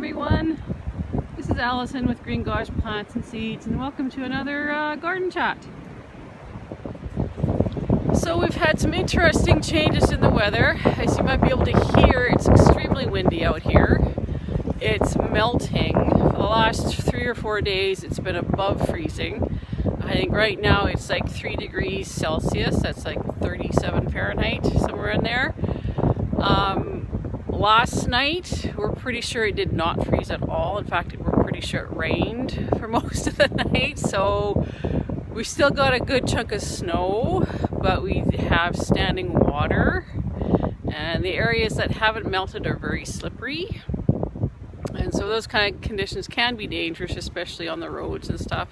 everyone, this is Allison with Green Gosh Plants and Seeds, and welcome to another garden chat. So we've had some interesting changes in the weather. As you might be able to hear, it's extremely windy out here. It's melting. For the last 3 or 4 days it's been above freezing. I think right now it's like 3 degrees Celsius, that's like 37 Fahrenheit, somewhere in there. Last night, we're pretty sure it did not freeze at all. In fact, we're pretty sure it rained for most of the night. So we still got a good chunk of snow, but we have standing water. And the areas that haven't melted are very slippery. And so those kind of conditions can be dangerous, especially on the roads and stuff.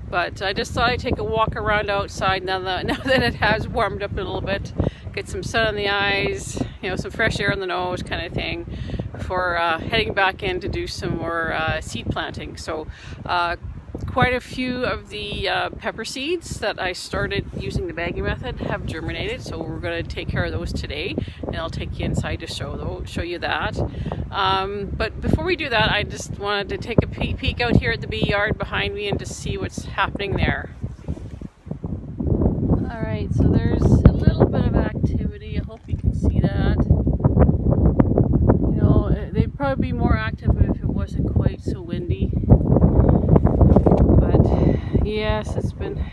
But I just thought I'd take a walk around outside now that it has warmed up a little bit. Get some sun in the eyes, you know, some fresh air in the nose kind of thing before heading back in to do some more seed planting. So quite a few of the pepper seeds that I started using the bagging method have germinated, so we're going to take care of those today, and I'll take you inside to show you that. But before we do that, I just wanted to take a peek out here at the bee yard behind me and just see what's happening there. Alright, so there's a little bit of activity. I hope you can see that. You know, they'd probably be more active if it wasn't quite so windy. But yes, it's been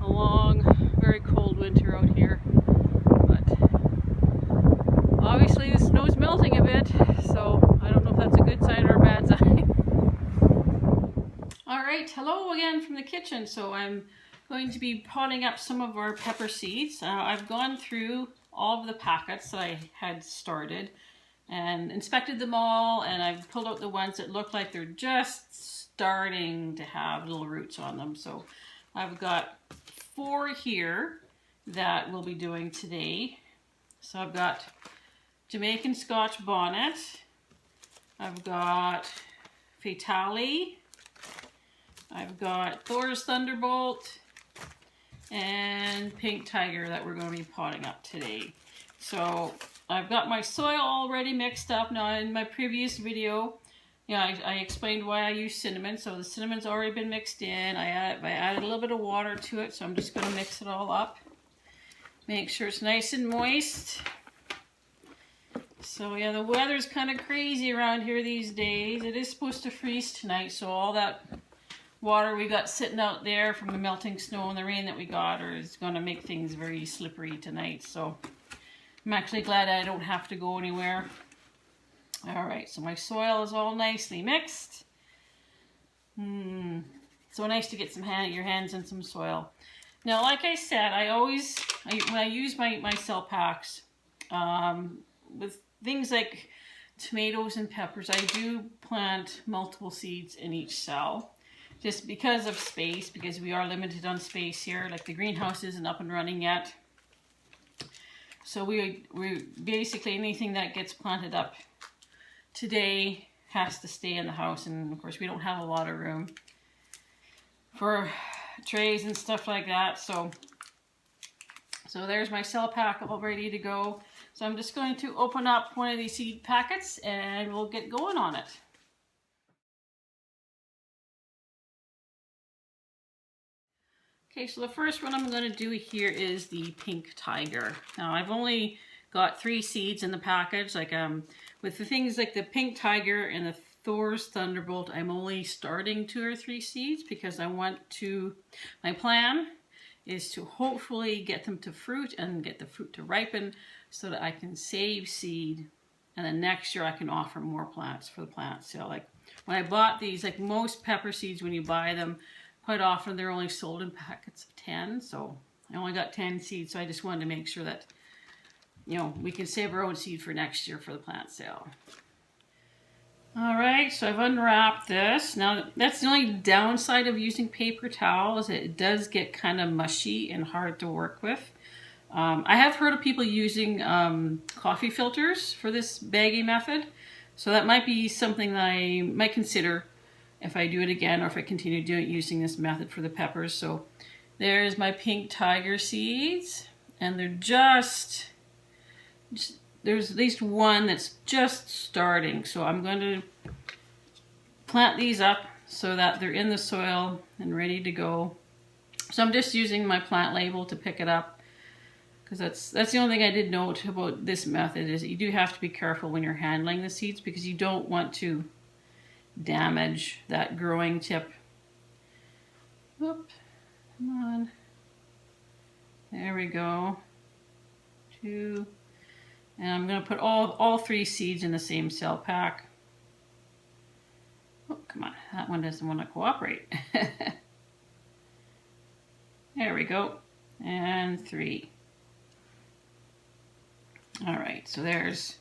a long, very cold winter out here. But obviously the snow's melting a bit, so I don't know if that's a good sign or a bad sign. Alright, hello again from the kitchen. So I'm going to be potting up some of our pepper seeds. I've gone through all of the packets that I had started and inspected them all, and I've pulled out the ones that look like they're just starting to have little roots on them. So I've got 4 here that we'll be doing today. So I've got Jamaican Scotch Bonnet, I've got Fatalii, I've got Thor's Thunderbolt, and Pink Tiger that we're going to be potting up today. So I've got my soil already mixed up. Now in my previous video, I explained why I use cinnamon. So the cinnamon's already been mixed in. I added a little bit of water to it, so I'm just going to mix it all up. Make sure it's nice and moist. So yeah, the weather's kind of crazy around here these days. It is supposed to freeze tonight, so all that water we got sitting out there from the melting snow and the rain that we got is going to make things very slippery tonight. So I'm actually glad I don't have to go anywhere. Alright, so my soil is all nicely mixed. So nice to get your hands in some soil. Now, like I said, when I use my cell packs, with things like tomatoes and peppers, I do plant multiple seeds in each cell. Just because of space, because we are limited on space here. Like the greenhouse isn't up and running yet. So we basically, anything that gets planted up today has to stay in the house. And of course we don't have a lot of room for trays and stuff like that. So there's my cell pack all ready to go. So I'm just going to open up one of these seed packets and we'll get going on it. Okay, so the first one I'm going to do here is the Pink Tiger. Now I've only got 3 seeds in the package. Like with the things like the Pink Tiger and the Thor's Thunderbolt, I'm only starting 2 or 3 seeds because my plan is to hopefully get them to fruit and get the fruit to ripen so that I can save seed, and then next year I can offer more plants for the plant sale. Like when I bought these, like most pepper seeds, when you buy them, quite often they're only sold in packets of 10, so I only got 10 seeds, so I just wanted to make sure that, we can save our own seed for next year for the plant sale. Alright, so I've unwrapped this. Now, that's the only downside of using paper towels. It does get kind of mushy and hard to work with. I have heard of people using coffee filters for this bagging method, so that might be something that I might consider if I do it again, or if I continue using this method for the peppers. So there's my Pink Tiger seeds, and they're there's at least one that's just starting. So I'm going to plant these up so that they're in the soil and ready to go. So I'm just using my plant label to pick it up, because that's the only thing I did note about this method, is you do have to be careful when you're handling the seeds, because you don't want to damage that growing tip. Whoop, come on. There we go. 2. And I'm going to put all 3 seeds in the same cell pack. Oh, come on. That one doesn't want to cooperate. There we go. And 3. All right, so there's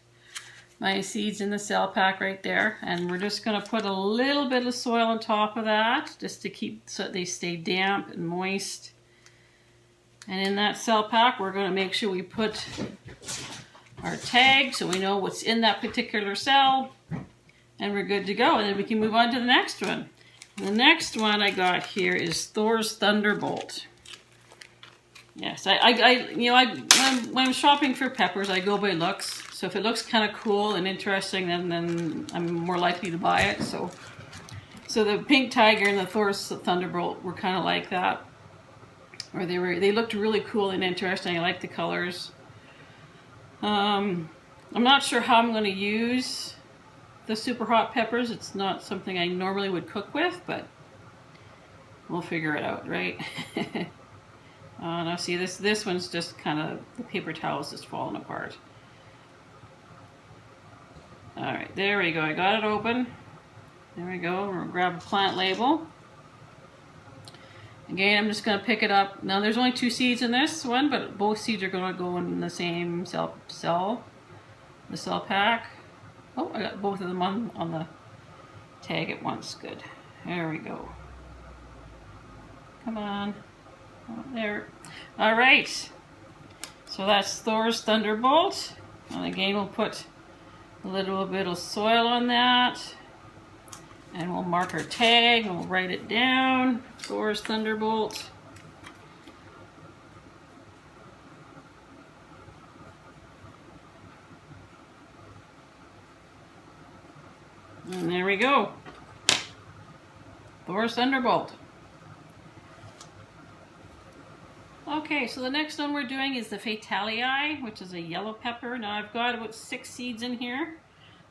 my seeds in the cell pack right there. And we're just going to put a little bit of soil on top of that, just to keep so they stay damp and moist. And in that cell pack, we're going to make sure we put our tag so we know what's in that particular cell. And we're good to go. And then we can move on to the next one. And the next one I got here is Thor's Thunderbolt. Yes, when I'm shopping for peppers, I go by looks. So if it looks kind of cool and interesting, then I'm more likely to buy it. So the pink tiger and the Thor's Thunderbolt were kind of like that. Or they looked really cool and interesting. I like the colors. I'm not sure how I'm going to use the super hot peppers. It's not something I normally would cook with, but we'll figure it out, right? Now see, this one's just kind of, the paper towel's just falling apart. All right, there we go. I got it open. There we go. We're gonna grab a plant label. Again, I'm just going to pick it up. Now, there's only 2 seeds in this one, but both seeds are going to go in the same cell pack. Oh, I got both of them on the tag at once. Good. There we go. Come on. Oh, there. All right. So that's Thor's Thunderbolt. And again, we'll put a little bit of soil on that. And we'll mark our tag and we'll write it down. Thor's Thunderbolt. And there we go. Thor's Thunderbolt. Okay, so the next one we're doing is the Fatalii, which is a yellow pepper. Now I've got about 6 seeds in here.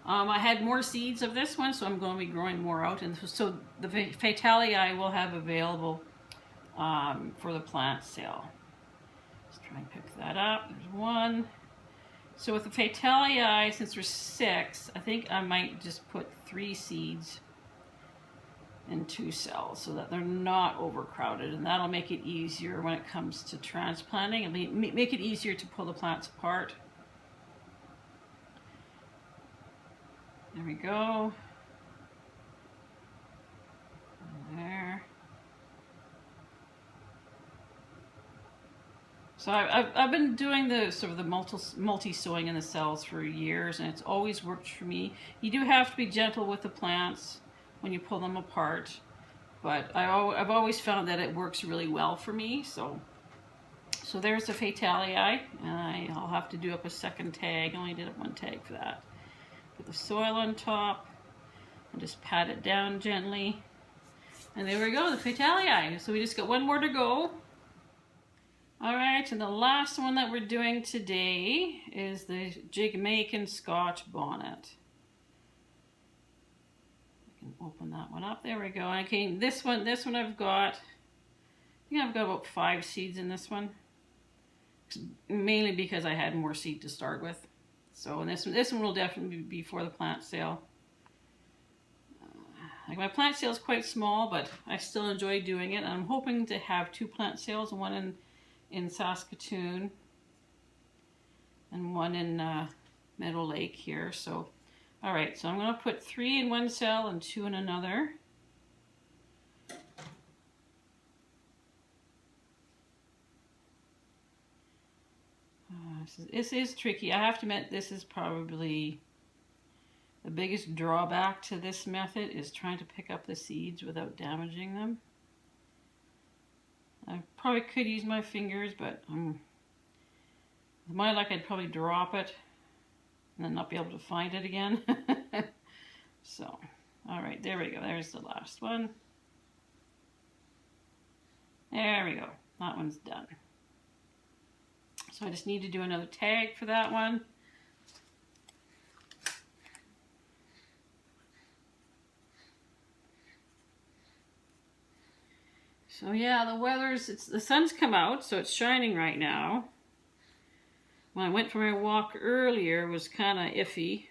I had more seeds of this one, so I'm going to be growing more out. And so the Fatalii will have available for the plant sale. Let's try and pick that up. There's 1. So with the Fatalii, since there's 6, I think I might just put 3 seeds in 2 cells so that they're not overcrowded. And that'll make it easier when it comes to transplanting. It'll make it easier to pull the plants apart. There we go. There. So I've been doing the sort of the multi-sowing in the cells for years, and it's always worked for me. You do have to be gentle with the plants when you pull them apart, but I've always found that it works really well for me. So there's the Fatalii, and I'll have to do up a second tag. I only did up 1 tag for that. Put the soil on top and just pat it down gently. And there we go, the Fatalii. So we just got 1 more to go. All right, and the last one that we're doing today is the Jamaican Scotch Bonnet. I can open that one up. There we go. Okay, this one I've got, I think I've got about 5 seeds in this one. Mainly because I had more seed to start with. So and this one will definitely be for the plant sale. Like my plant sale is quite small, but I still enjoy doing it. I'm hoping to have 2 plant sales, one in Saskatchewan and one in Meadow Lake here. So, all right, so I'm going to put 3 in one cell and 2 in another. This is tricky. I have to admit, this is probably the biggest drawback to this method, is trying to pick up the seeds without damaging them. I probably could use my fingers, but with my luck, I'd probably drop it and then not be able to find it again. So, All right, there we go. There's the last one. There we go. That one's done. So I just need to do another tag for that one. So yeah, the weather's, the sun's come out, so it's shining right now. When I went for my walk earlier, it was kind of iffy.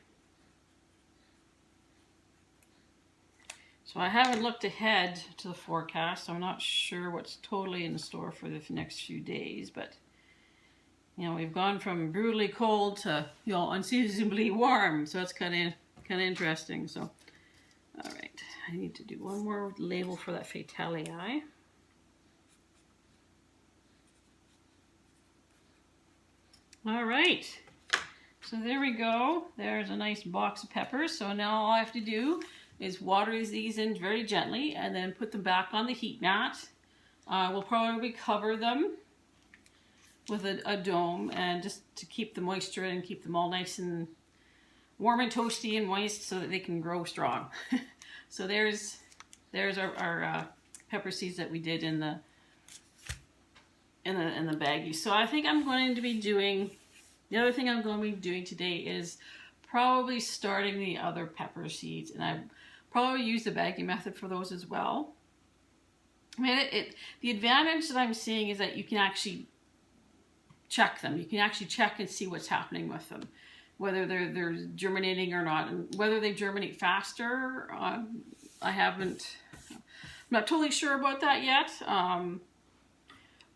So I haven't looked ahead to the forecast, so I'm not sure what's totally in store for the next few days, but you know, we've gone from brutally cold to, you know, unseasonably warm, so it's kind of interesting. So, all right, I need to do one more label for that Fatalii. All right, so there we go. There's a nice box of peppers. So now all I have to do is water these in very gently and then put them back on the heat mat. We'll probably cover them with a dome, and just to keep the moisture and keep them all nice and warm and toasty and moist so that they can grow strong. So there's our pepper seeds that we did in the baggie. So I think I'm going to be doing, the other thing I'm going to be doing today is probably starting the other pepper seeds, and I probably use the baggie method for those as well. I mean, the advantage that I'm seeing is that you can actually check them. You can actually check and see what's happening with them, whether they're germinating or not, and whether they germinate faster. I'm not totally sure about that yet.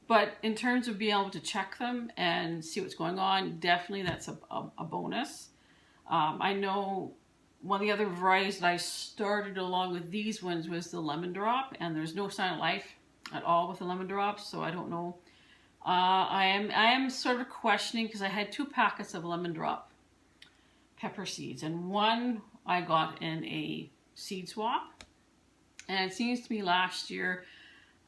But in terms of being able to check them and see what's going on, definitely that's a bonus. I know one of the other varieties that I started along with these ones was the lemon drop, and there's no sign of life at all with the lemon drops, so I don't know. I am sort of questioning, because I had 2 packets of lemon drop pepper seeds, and one I got in a seed swap, and it seems to me last year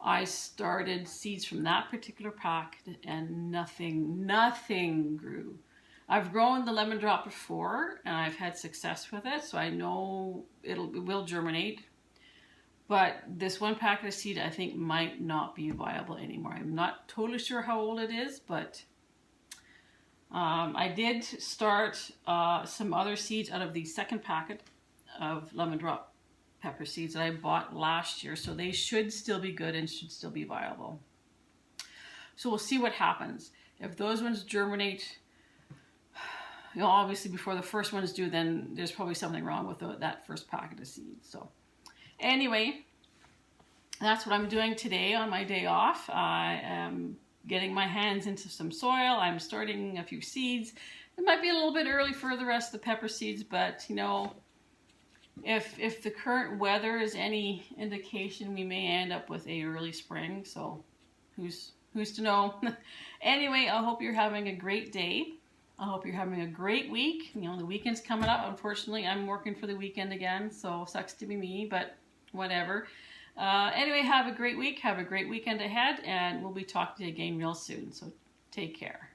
I started seeds from that particular packet and nothing grew. I've grown the lemon drop before and I've had success with it, so I know it will germinate. But this one packet of seed I think might not be viable anymore. I'm not totally sure how old it is, but I did start some other seeds out of the second packet of lemon drop pepper seeds that I bought last year, so they should still be good and should still be viable. So we'll see what happens. If those ones germinate, you know, obviously before the first ones do, then there's probably something wrong with that first packet of seeds. So anyway, that's what I'm doing today on my day off. I am getting my hands into some soil. I'm starting a few seeds. It might be a little bit early for the rest of the pepper seeds, but you know, if the current weather is any indication, we may end up with a early spring. So who's to know? Anyway, I hope you're having a great day. I hope you're having a great week. You know, the weekend's coming up. Unfortunately, I'm working for the weekend again, so sucks to be me, but whatever. Anyway, have a great week. Have a great weekend ahead, and we'll be talking to you again real soon. So take care.